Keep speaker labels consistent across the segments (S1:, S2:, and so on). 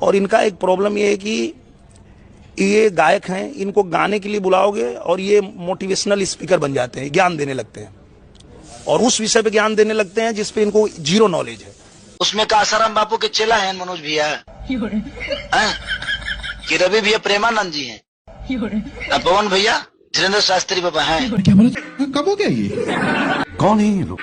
S1: और इनका एक प्रॉब्लम ये है कि ये गायक हैं, इनको गाने के लिए बुलाओगे और ये मोटिवेशनल स्पीकर बन जाते हैं, ज्ञान देने लगते हैं और उस विषय पे ज्ञान देने लगते हैं जिस पे इनको जीरो नॉलेज है।
S2: उसमें का आसाराम बापू के चेला है मनोज भैया हैं? कि रवि भैया प्रेमानंद जी हैं, पवन भैया धीरेन्द्र शास्त्री बाबा हैं।
S3: क्या बोला? कब हो गया ये? कौन है ये लोग?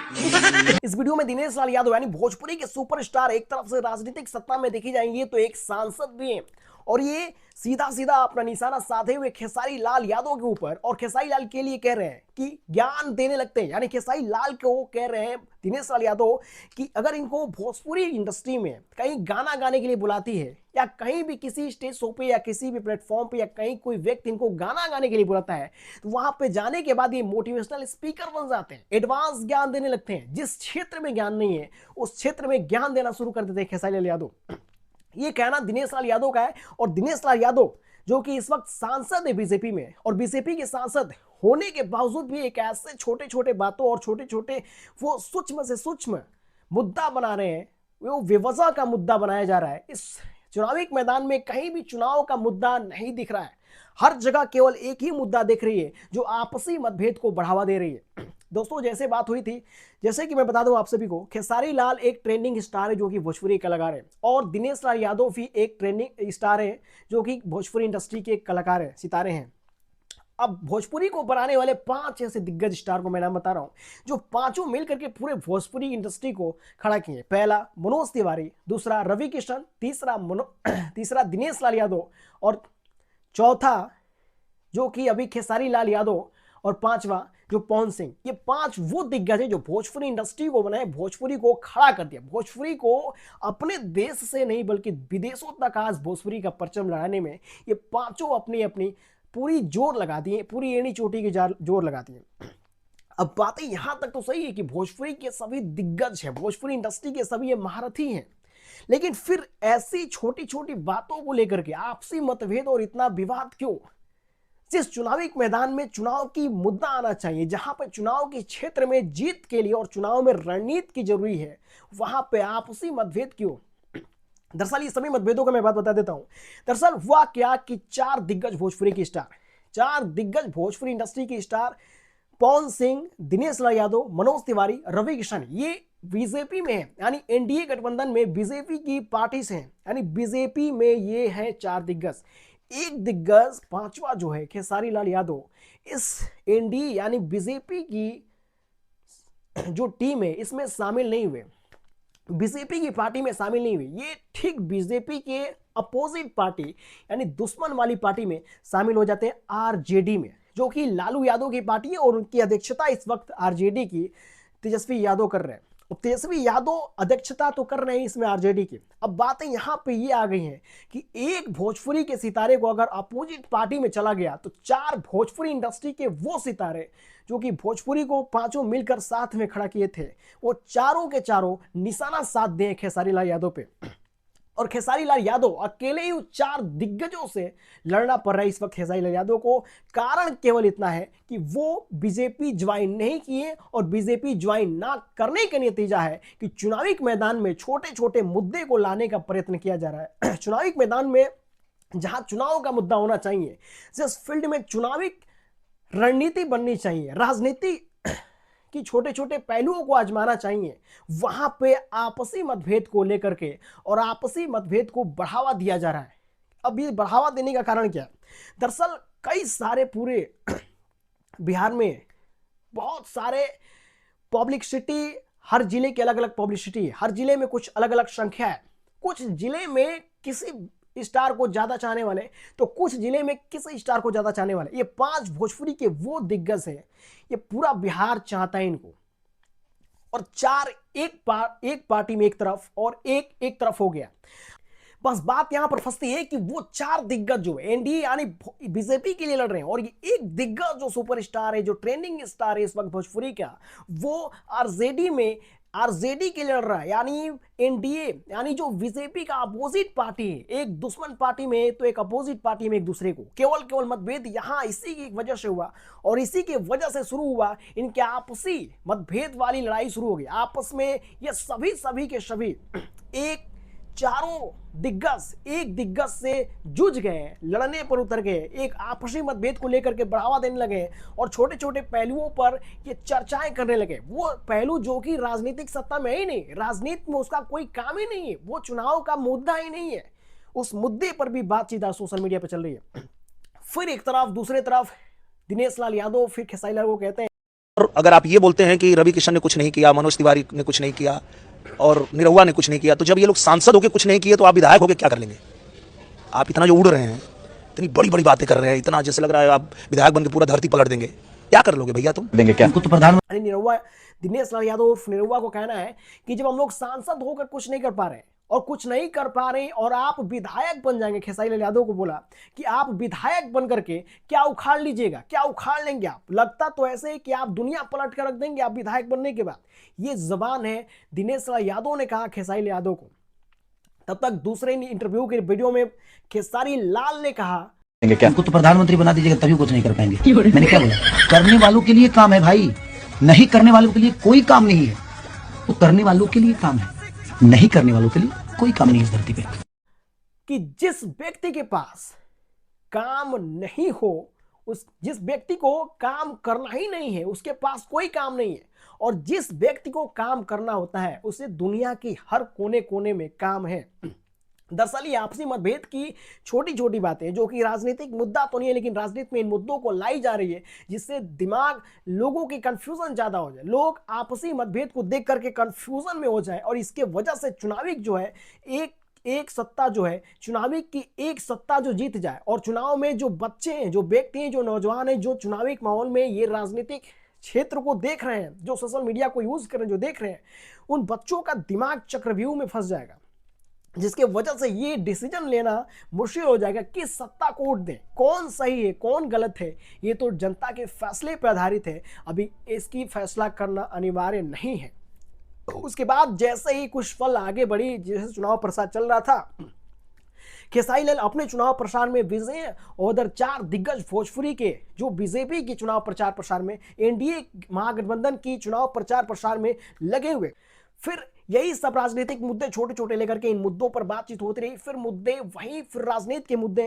S4: इस वीडियो में दिनेश लाल यादव यानी भोजपुरी के सुपरस्टार एक तरफ से राजनीतिक सत्ता में देखी जाएंगे तो एक सांसद भी हैं और ये सीधा सीधा अपना निशाना साधे हुए खेसारी लाल यादव के ऊपर और खेसारी लाल के लिए कह रहे हैं कि ज्ञान देने लगते हैं। यानी खेसारी लाल को कह रहे हैं दिनेश लाल यादव कि अगर इनको भोजपुरी इंडस्ट्री में कहीं गाना गाने के लिए बुलाती है या कहीं भी किसी स्टेज शो पे या किसी भी प्लेटफॉर्म पे या कहीं कोई व्यक्ति इनको गाना गाने के लिए बुलाता है तो वहां पे जाने के बाद ये मोटिवेशनल स्पीकर बन जाते हैं, एडवांस ज्ञान देने लगते हैं। जिस क्षेत्र में ज्ञान नहीं है उस क्षेत्र में ज्ञान देना शुरू कर देते हैं खेसारी लाल यादव। ये कहना दिनेश लाल यादव का है और दिनेश लाल यादव जो कि इस वक्त सांसद है बीजेपी में और बीजेपी के सांसद होने के बावजूद भी एक ऐसे छोटे छोटे बातों और छोटे छोटे वो सूक्ष्म से सूक्ष्म मुद्दा बना रहे हैं, वो विवजा का मुद्दा बनाया जा रहा है। इस चुनावी मैदान में कहीं भी चुनाव का मुद्दा नहीं दिख रहा है, हर जगह केवल एक ही मुद्दा दिख रही है जो आपसी मतभेद को बढ़ावा दे रही है। दोस्तों जैसे बात हुई थी, जैसे कि मैं बता दूं आप सभी को, खेसारी लाल एक ट्रेंडिंग स्टार है जो कि भोजपुरी कलाकार है और दिनेश लाल यादव भी एक ट्रेंडिंग स्टार है जो कि भोजपुरी इंडस्ट्री के कलाकार है, सितारे हैं। अब भोजपुरी को बनाने वाले 5 ऐसे दिग्गज स्टार को मैं नाम बता रहा हूं जो पांचों मिलकर के पूरे भोजपुरी इंडस्ट्री को खड़ा किए। पहला मनोज तिवारी, दूसरा रवि किशन, तीसरा दिनेश लाल यादव और चौथा जो कि अभी खेसारी लाल यादव और पांचवा जो पवन सिंह। ये 5 वो दिग्गज है जो भोजपुरी इंडस्ट्री को बनाए, भोजपुरी को खड़ा कर दिया, भोजपुरी को अपने देश से नहीं बल्कि विदेशों तक आज भोजपुरी का परचम लड़ाने में ये पांचों अपनी अपनी पूरी जोर लगा दिए, पूरी एड़ी चोटी की जोर लगा दिए। अब बातें यहां तक तो सही है कि भोजपुरी के सभी दिग्गज हैं, भोजपुरी इंडस्ट्री के सभी ये महारथी हैं, लेकिन फिर ऐसी छोटी छोटी बातों को लेकर के आपसी मतभेद और इतना विवाद क्यों? जिस चुनावी मैदान में चुनाव की मुद्दा आना चाहिए, जहां पर चुनाव के क्षेत्र में जीत के लिए और चुनाव में रणनीति की जरूरी है, वहां पे आपसी मतभेद क्यों? दरअसल ये सभी मतभेदों का मैं बात बता देता हूं। दरअसल हुआ क्या कि 4 दिग्गज भोजपुरी की स्टार, 4 दिग्गज भोजपुरी इंडस्ट्री की स्टार पवन सिंह, दिनेश लाल यादव, मनोज तिवारी, रवि किशन, ये बीजेपी में है यानी एनडीए गठबंधन में बीजेपी की पार्टी से हैं, यानी बीजेपी में ये है 4 दिग्गज। एक दिग्गज पांचवा जो है खेसारी लाल यादव इस एनडीए यानी बीजेपी की जो टीम है इसमें शामिल नहीं हुए, बीजेपी की पार्टी में शामिल नहीं हुए। ये ठीक बीजेपी के अपोजिट पार्टी यानी दुश्मन वाली पार्टी में शामिल हो जाते हैं, आरजेडी में, जो कि लालू यादव की पार्टी है और उनकी अध्यक्षता इस वक्त आरजेडी की तेजस्वी यादव कर रहे हैं। तेजस्वी यादव अध्यक्षता तो कर रहे हैं इसमें आरजेडी की। अब बातें यहां पे ये आ गई हैं कि एक भोजपुरी के सितारे को अगर अपोजिट पार्टी में चला गया तो 4 भोजपुरी इंडस्ट्री के वो सितारे जो कि भोजपुरी को पांचों मिलकर साथ में खड़ा किए थे, वो चारों के चारों निशाना साध दें खेसारी लाल यादव पे और खेसारी लाल यादव अकेले ही 4 दिग्गजों से लड़ना पड़ रहा है इस वक्त खेसारी लाल यादव को। कारण केवल इतना है कि वो बीजेपी ज्वाइन नहीं किए और बीजेपी ज्वाइन ना करने का नतीजा है कि चुनावी मैदान में छोटे छोटे मुद्दे को लाने का प्रयत्न किया जा रहा है। चुनावी मैदान में जहां चुनाव का मुद्दा होना चाहिए, जिस फील्ड में चुनावी रणनीति बननी चाहिए, राजनीति कि छोटे छोटे पहलुओं को आजमाना चाहिए, वहां पे आपसी मतभेद को लेकर के और आपसी मतभेद को बढ़ावा दिया जा रहा है। अब ये बढ़ावा देने का कारण क्या है? दरअसल कई सारे पूरे बिहार में बहुत सारे पब्लिसिटी, हर जिले की अलग अलग पब्लिसिटी है, हर जिले में कुछ अलग अलग संख्या है। कुछ जिले में किसी स्टार को ज्यादा चाहने वाले तो कुछ जिले में किसी स्टार को ज्यादा चाहने वाले। ये 5 भोजपुरी के वो दिग्गज हैं, ये पूरा बिहार चाहता है इनको और 4 एक पार्टी में एक तरफ और एक तरफ हो गया। बस बात यहां पर फंसती है कि वो 4 दिग्गज जो एनडीए यानी बीजेपी के लिए लड़ रहे हैं और ये एक दिग्गज जो सुपरस्टार है, जो ट्रेंडिंग स्टार है इस वक्त भोजपुरी का, वो आरजेडी के लिए लड़ रहा है यानी एनडीए यानी जो बीजेपी का अपोजिट पार्टी है। एक दुश्मन पार्टी में तो एक अपोजिट पार्टी में एक दूसरे को केवल मतभेद यहां इसी की वजह से हुआ और इसी की वजह से शुरू हुआ इनके आपसी मतभेद वाली लड़ाई शुरू हो गई। आपस में ये सभी के सभी एक चारों दिग्गज एक दिग्गज से जुझ गए, लड़ने पर उतर गए, एक आपसी मतभेद को लेकर के बढ़ावा देने लगे और छोटे छोटे पहलुओं पर ये चर्चाएं करने लगे। वो पहलू जो कि राजनीतिक सत्ता में ही नहीं, राजनीति में उसका कोई काम ही नहीं है, वो चुनाव का मुद्दा ही नहीं है, उस मुद्दे पर भी बातचीत आज सोशल मीडिया पर चल रही है। फिर एक तरफ दूसरे तरफ दिनेश लाल यादव फिर खेसारी लाल को कहते हैं,
S1: और अगर आप ये बोलते हैं कि रवि किशन ने कुछ नहीं किया, मनोज तिवारी ने कुछ नहीं किया और निरहुआ ने कुछ नहीं किया, तो जब ये लोग सांसद होकर कुछ नहीं किए तो आप विधायक होकर क्या कर लेंगे? आप इतना जो उड़ रहे हैं, इतनी बड़ी बड़ी बातें कर रहे हैं, इतना जैसे लग रहा है आप विधायक बनकर पूरा धरती पलट देंगे, क्या कर लोगे भैया तुम?
S3: देंगे क्या? तो प्रधान
S4: निरहुआ दिनेश लाल यादव निरहुआ को कहना है कि जब हम लोग सांसद होकर कुछ नहीं कर पा रहे और कुछ नहीं कर पा रहे और आप विधायक बन जाएंगे, खेसारी लाल यादव को बोला कि आप विधायक बन करके क्या उखाड़ लीजिएगा, क्या उखाड़ लेंगे आप? लगता तो ऐसे है कि आप दुनिया पलट कर रख देंगे आप विधायक बनने के बाद। ये जबान है दिनेश लाल यादव ने कहा खेसारी लाल यादव को। तब तक दूसरे इंटरव्यू के वीडियो में खेसारी लाल ने कहा,
S3: क्या?
S5: हमको तो प्रधानमंत्री बना दीजिएगा तभी कुछ नहीं कर पाएंगे। मैंने क्या बोला? करने वालों के लिए काम है भाई, नहीं करने वालों के लिए कोई काम नहीं है। वो करने वालों के लिए काम है, नहीं करने वालों के लिए कोई काम नहीं है इस धरती पे।
S4: कि जिस व्यक्ति के पास काम नहीं हो, उस जिस व्यक्ति को काम करना ही नहीं है, उसके पास कोई काम नहीं है, और जिस व्यक्ति को काम करना होता है उसे दुनिया की हर कोने कोने में काम है। दरअसल ये आपसी मतभेद की छोटी छोटी बातें जो कि राजनीतिक मुद्दा तो नहीं है, लेकिन राजनीति में इन मुद्दों को लाई जा रही है जिससे दिमाग लोगों की कंफ्यूजन ज्यादा हो जाए, लोग आपसी मतभेद को देख करके कंफ्यूजन में हो जाए और इसके वजह से चुनावी जो है एक सत्ता जो है, चुनावी की एक सत्ता जो जीत जाए। और चुनाव में जो बच्चे हैं, जो व्यक्ति हैं, जो नौजवान हैं, जो चुनावी माहौल में ये राजनीतिक क्षेत्र को देख रहे हैं, जो सोशल मीडिया को यूज कर रहे हैं, जो देख रहे हैं, उन बच्चों का दिमाग चक्रव्यूह में फंस जाएगा, जिसके वजह से ये डिसीजन लेना मुश्किल हो जाएगा कि सत्ता को वोट दें, कौन सही है कौन गलत है। ये तो जनता के फैसले पर आधारित है, अभी इसकी फैसला करना अनिवार्य नहीं है। उसके बाद जैसे ही कुछ पल आगे बढ़ी, जैसे चुनाव प्रचार चल रहा था, खेसारी लाल अपने चुनाव प्रचार में बिजी हैं और उधर चार दिग्गज भोजपुरी के जो बीजेपी की चुनाव प्रचार प्रसार में, एनडीए महागठबंधन की चुनाव प्रचार प्रसार में लगे हुए। फिर यही सब राजनीतिक मुद्दे छोटे छोटे लेकर के इन मुद्दों पर बातचीत होती रही। फिर मुद्दे वही, फिर राजनीति के मुद्दे।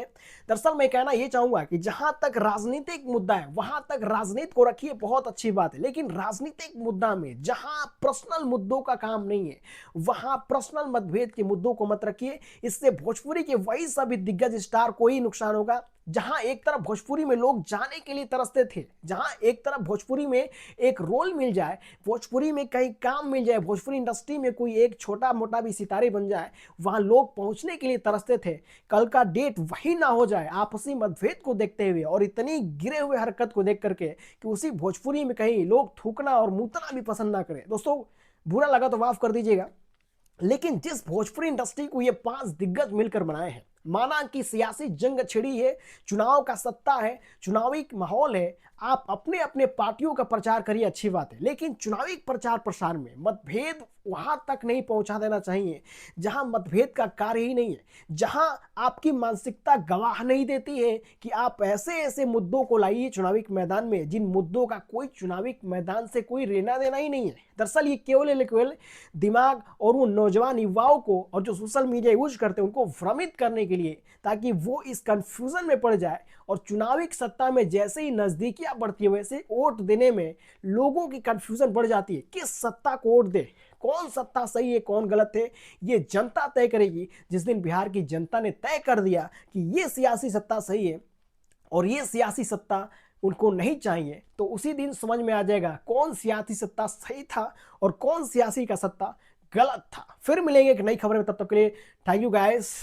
S4: दरअसल मैं कहना यह चाहूंगा कि जहां तक राजनीतिक मुद्दा है वहां तक राजनीति को रखिए, बहुत अच्छी बात है, लेकिन राजनीतिक मुद्दा में जहां पर्सनल मुद्दों का काम नहीं है वहां पर्सनल मतभेद के मुद्दों को मत रखिए। इससे भोजपुरी के वही सभी दिग्गज स्टार को ही नुकसान होगा। जहां एक तरफ भोजपुरी में लोग जाने के लिए तरसते थे, जहां एक तरफ भोजपुरी में एक रोल मिल जाए, भोजपुरी में कहीं काम मिल जाए, भोजपुरी इंडस्ट्री में कोई एक छोटा मोटा भी सितारे बन जाए, वहां लोग पहुंचने के लिए तरसते थे। कल का डेट वही ना हो जाए आपसी मतभेद को देखते हुए और इतनी गिरे हुए हरकत को देख करके कि उसी भोजपुरी में कहीं लोग थूकना और मूतना भी पसंद ना करें। दोस्तों बुरा लगा तो माफ कर दीजिएगा, लेकिन जिस भोजपुरी इंडस्ट्री को ये 5 दिग्गज मिलकर बनाए हैं, माना कि सियासी जंग छिड़ी है, चुनाव का सत्ता है, चुनावी माहौल है, आप अपने अपने पार्टियों का प्रचार करिए, अच्छी बात है, लेकिन चुनावी प्रचार प्रसार में मतभेद वहां तक नहीं पहुंचा देना चाहिए जहां मतभेद का कार्य ही नहीं है, जहां आपकी मानसिकता गवाह नहीं देती है कि आप ऐसे ऐसे मुद्दों को लाइए चुनावी मैदान में जिन मुद्दों का कोई चुनावी मैदान से कोई लेना देना ही नहीं है। दरअसल ये केवल दिमाग और उन नौजवान युवाओं को और जो सोशल मीडिया यूज करते हैं उनको भ्रमित करने के लिए, ताकि वो इस कंफ्यूजन में पड़ जाए और चुनावी सत्ता में जैसे ही नजदीकियां बढ़ती है वैसे वोट देने में लोगों की कंफ्यूजन बढ़ जाती है। किस सत्ता को वोट दे, कौन सत्ता सही है कौन गलत है, ये जनता तय करेगी। जिस दिन बिहार की जनता ने तय कर दिया कि ये सियासी सत्ता सही है और ये सियासी सत्ता उनको नहीं चाहिए, तो उसी दिन समझ में आ जाएगा कौन सियासी सत्ता सही था और कौन सियासी का सत्ता गलत था। फिर मिलेंगे एक नई खबर में, तब तक के लिए थैंक यू गाइस।